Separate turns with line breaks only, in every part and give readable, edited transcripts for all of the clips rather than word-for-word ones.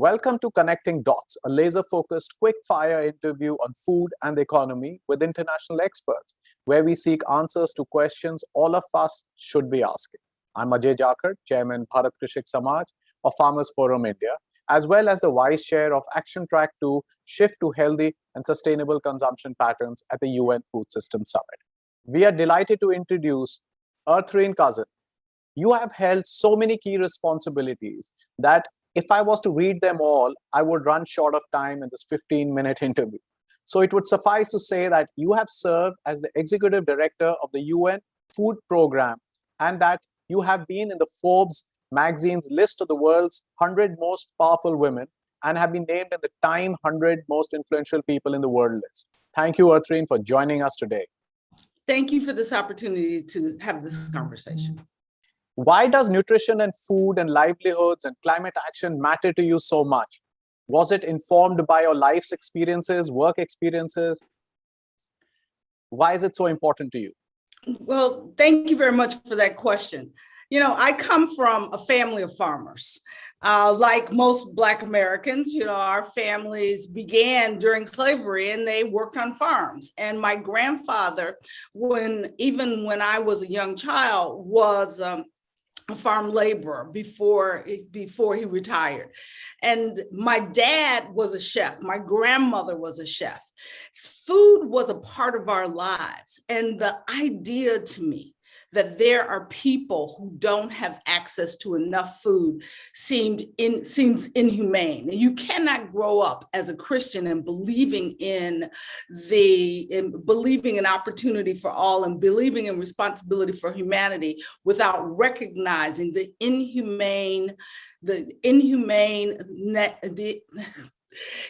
Welcome to Connecting Dots, a laser-focused, quick-fire interview on food and the economy with international experts, where we seek answers to questions all of us should be asking. I'm Ajay Jakar, Chairman Bharat Krishik Samaj of Farmers Forum India, as well as the Vice Chair of Action Track to Shift to Healthy and Sustainable Consumption Patterns at the UN Food Systems Summit. We are delighted to introduce Ertharin Cousin. You have held so many key responsibilities that if I was to read them all, I would run short of time in this 15-minute interview. So it would suffice to say that you have served as the Executive Director of the UN Food Program and that you have been in the Forbes magazine's list of the world's 100 most powerful women and have been named in the TIME 100 most influential people in the world list. Thank you, Ertharin, for joining us today.
Thank you for this opportunity to have this conversation.
Why does nutrition and food and livelihoods and climate action matter to you so much? Was it informed by your life's experiences, work experiences? Why is it so important to you?
Well, thank you very much for that question. You know, I come from a family of farmers. Like most Black Americans, you know, our families began during slavery and they worked on farms. And my grandfather, even when I was a young child, was a farm laborer before he retired. And my dad was a chef. My grandmother was a chef. Food was a part of our lives. And the idea to me that there are people who don't have access to enough food seems inhumane. And you cannot grow up as a Christian and believing in opportunity for all and believing in responsibility for humanity without recognizing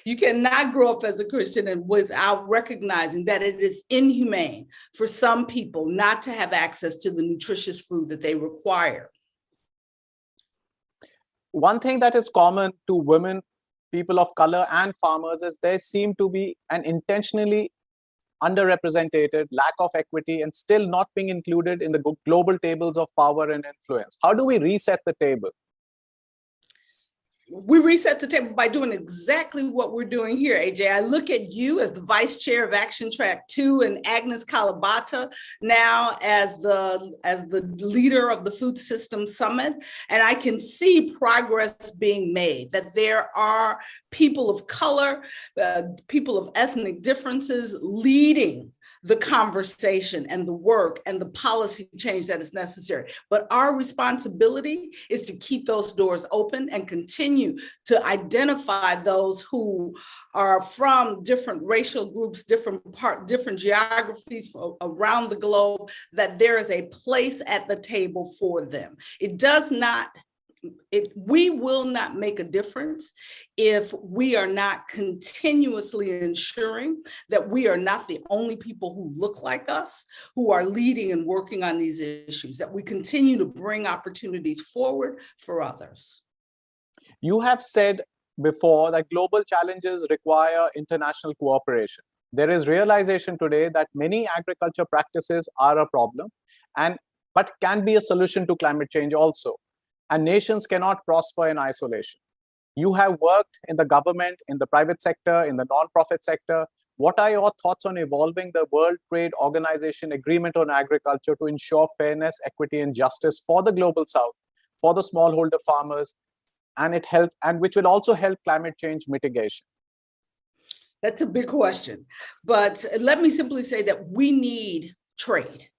you cannot grow up as a Christian and without recognizing that it is inhumane for some people not to have access to the nutritious food that they require.
One thing that is common to women, people of color, and farmers is there seem to be an intentionally underrepresented lack of equity and still not being included in the global tables of power and influence. How do we reset the table?
We reset the table by doing exactly what we're doing here, AJ. I look at you as the Vice Chair of Action Track 2 and Agnes Kalibata now as the leader of the Food Systems Summit. And I can see progress being made, that there are people of color, people of ethnic differences leading the conversation and the work and the policy change that is necessary. But our responsibility is to keep those doors open and continue to identify those who are from different racial groups, different geographies around the globe, that there is a place at the table for them. We will not make a difference if we are not continuously ensuring that we are not the only people who look like us, who are leading and working on these issues, that we continue to bring opportunities forward for others.
You have said before that global challenges require international cooperation. There is realization today that many agriculture practices are a problem, but can be a solution to climate change also. And nations cannot prosper in isolation. You have worked in the government, in the private sector, in the non-profit sector. What are your thoughts on evolving the World Trade Organization Agreement on Agriculture to ensure fairness, equity, and justice for the Global South, for the smallholder farmers, and which will also help climate change mitigation?
That's a big question, but let me simply say that we need trade.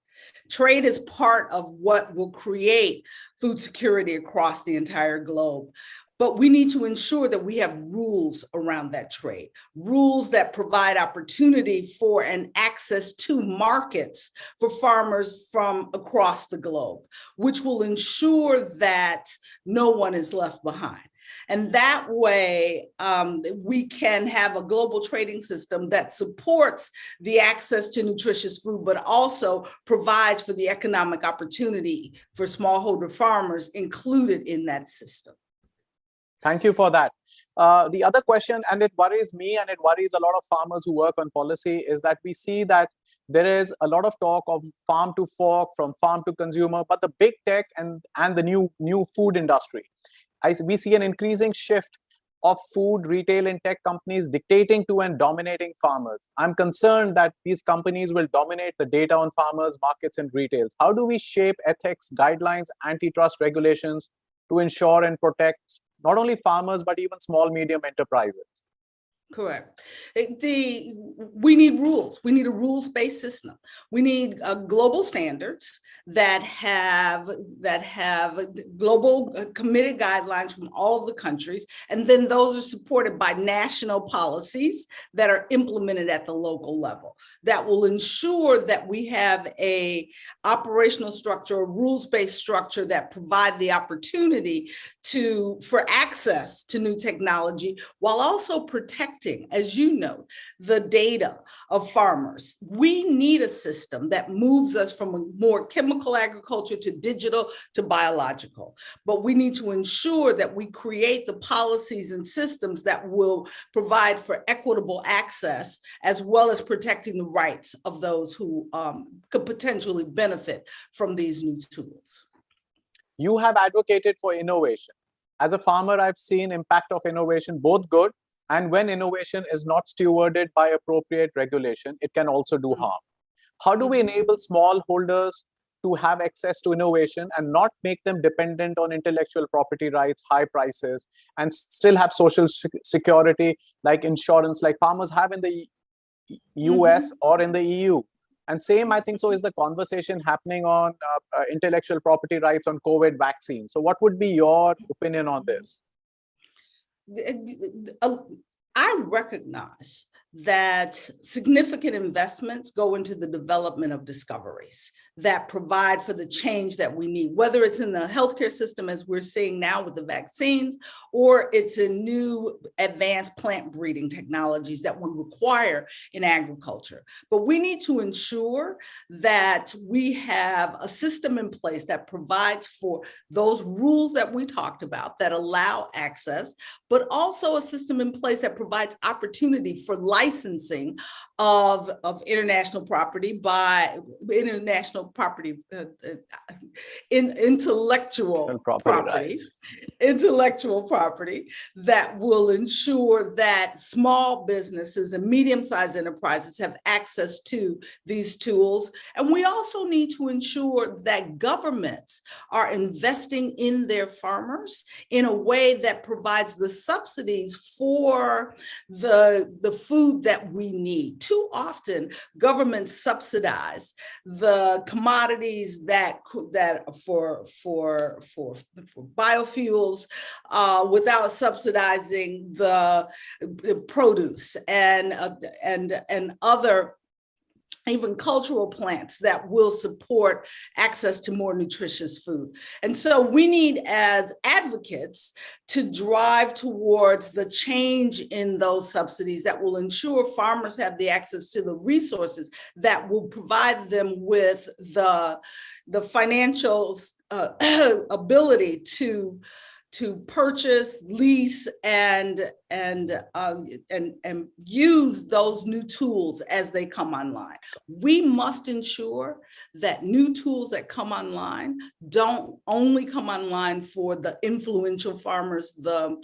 Trade is part of what will create food security across the entire globe. But we need to ensure that we have rules around that trade, rules that provide opportunity for and access to markets for farmers from across the globe, which will ensure that no one is left behind. And that way, we can have a global trading system that supports the access to nutritious food, but also provides for the economic opportunity for smallholder farmers included in that system.
Thank you for that. The other question, and it worries me and it worries a lot of farmers who work on policy, is that we see that there is a lot of talk of farm to fork, from farm to consumer, but the big tech and the new food industry, we see an increasing shift of food, retail, and tech companies dictating to and dominating farmers. I'm concerned that these companies will dominate the data on farmers, markets, and retails. How do we shape ethics, guidelines, antitrust regulations to ensure and protect not only farmers, but even small, medium enterprises?
Correct. We need rules. We need a rules-based system. We need global standards that have global committed guidelines from all of the countries, and then those are supported by national policies that are implemented at the local level that will ensure that we have a operational structure, a rules-based structure that provide the opportunity for access to new technology while also protecting, as you know, the data of farmers. We need a system that moves us from a more chemical agriculture to digital to biological. But we need to ensure that we create the policies and systems that will provide for equitable access, as well as protecting the rights of those who could potentially benefit from these new tools.
You have advocated for innovation. As a farmer, I've seen impact of innovation, both good, and when innovation is not stewarded by appropriate regulation, it can also do harm. How do we enable smallholders to have access to innovation and not make them dependent on intellectual property rights, high prices, and still have social security like insurance, like farmers have in the US or in the EU? And same, I think so, is the conversation happening on intellectual property rights on COVID vaccines. So what would be your opinion on this?
I recognize that significant investments go into the development of discoveries that provide for the change that we need, whether it's in the healthcare system, as we're seeing now with the vaccines, or it's in new advanced plant breeding technologies that we require in agriculture. But we need to ensure that we have a system in place that provides for those rules that we talked about that allow access, but also a system in place that provides opportunity for licensing of intellectual property that will ensure that small businesses and medium-sized enterprises have access to these tools. And we also need to ensure that governments are investing in their farmers in a way that provides the subsidies for the food that we need. Too often, governments subsidize the commodities that for biofuels without subsidizing the produce and other even cultural plants that will support access to more nutritious food. And so we need, as advocates, to drive towards the change in those subsidies that will ensure farmers have the access to the resources that will provide them with the financial ability to purchase, lease, and use those new tools as they come online. We must ensure that new tools that come online don't only come online for the influential farmers, the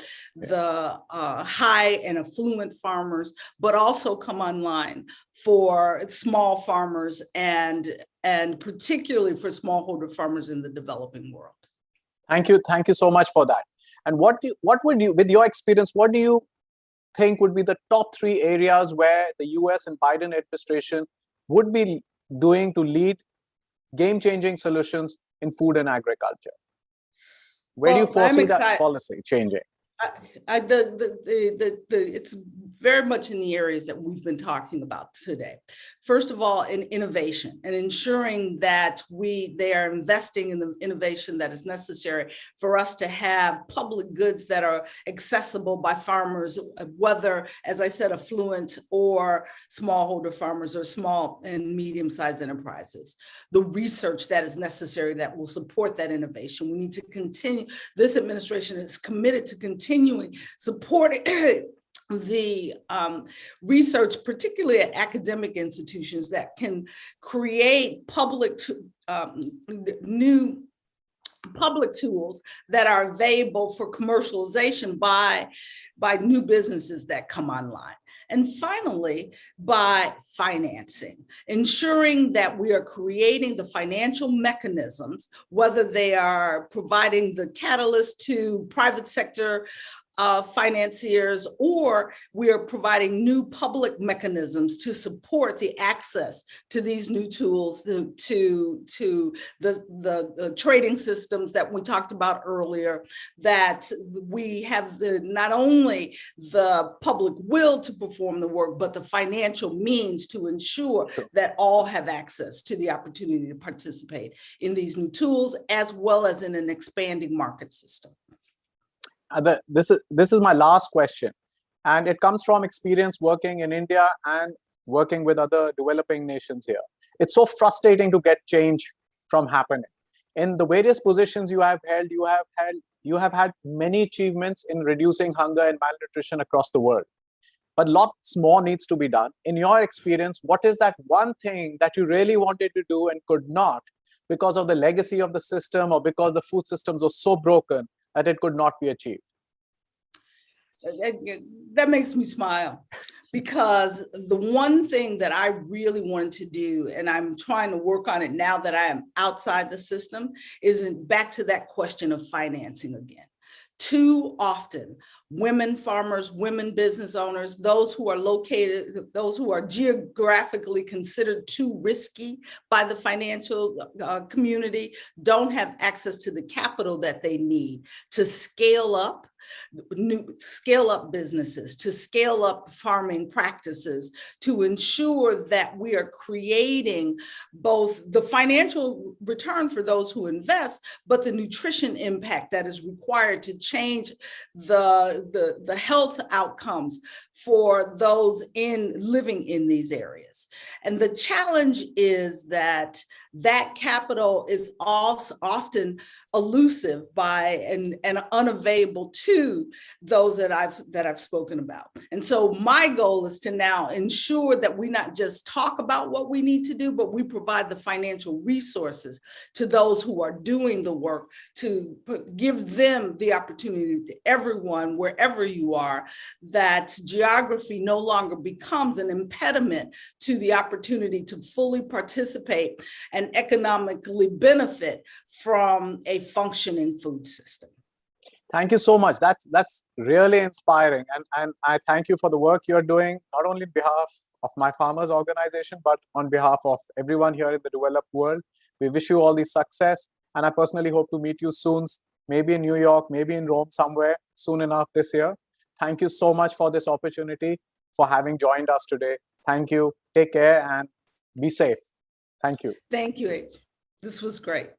high and affluent farmers, but also come online for small farmers and particularly for smallholder farmers in the developing world.
Thank you so much for that. And what would you, with your experience, what do you think would be the top 3 areas where the US and Biden administration would be doing to lead game-changing solutions in food and agriculture? Where do you foresee that policy changing?
It's very much in the areas that we've been talking about today. First of all, in innovation and ensuring that they are investing in the innovation that is necessary for us to have public goods that are accessible by farmers, whether, as I said, affluent or smallholder farmers or small and medium-sized enterprises. The research that is necessary that will support that innovation. We need to continue. This administration is committed to continuing supporting the research, particularly at academic institutions, that can create public new public tools that are available for commercialization by new businesses that come online. And finally, by financing, ensuring that we are creating the financial mechanisms, whether they are providing the catalyst to private sector financiers, or we are providing new public mechanisms to support the access to these new tools, to the trading systems that we talked about earlier, that we have not only the public will to perform the work, but the financial means to ensure that all have access to the opportunity to participate in these new tools, as well as in an expanding market system.
This is my last question, and it comes from experience working in India and working with other developing nations here. It's so frustrating to get change from happening. In the various positions you have held, you have had many achievements in reducing hunger and malnutrition across the world. But lots more needs to be done. In your experience, what is that one thing that you really wanted to do and could not because of the legacy of the system, or because the food systems were so broken that it could not be achieved?
That makes me smile, because the one thing that I really wanted to do, and I'm trying to work on it now that I am outside the system, is back to that question of financing again. Too often, women farmers, women business owners, those who are geographically considered too risky by the financial community, don't have access to the capital that they need to scale up businesses, to scale up farming practices, to ensure that we are creating both the financial return for those who invest, but the nutrition impact that is required to change the health outcomes for those living in these areas. And the challenge is that capital is also often elusive and unavailable to those that I've spoken about. And so my goal is to now ensure that we not just talk about what we need to do, but we provide the financial resources to those who are doing the work, to give them the opportunity, to everyone, wherever you are, that geography no longer becomes an impediment to the opportunity to fully participate and economically benefit from a functioning food system.
Thank you so much. That's really inspiring. And I thank you for the work you're doing, not only on behalf of my farmers organization, but on behalf of everyone here in the developed world. We wish you all the success. And I personally hope to meet you soon, maybe in New York, maybe in Rome somewhere soon enough this year. Thank you so much for this opportunity, for having joined us today. Thank you. Take care and be safe. Thank you.
Thank you. This was great.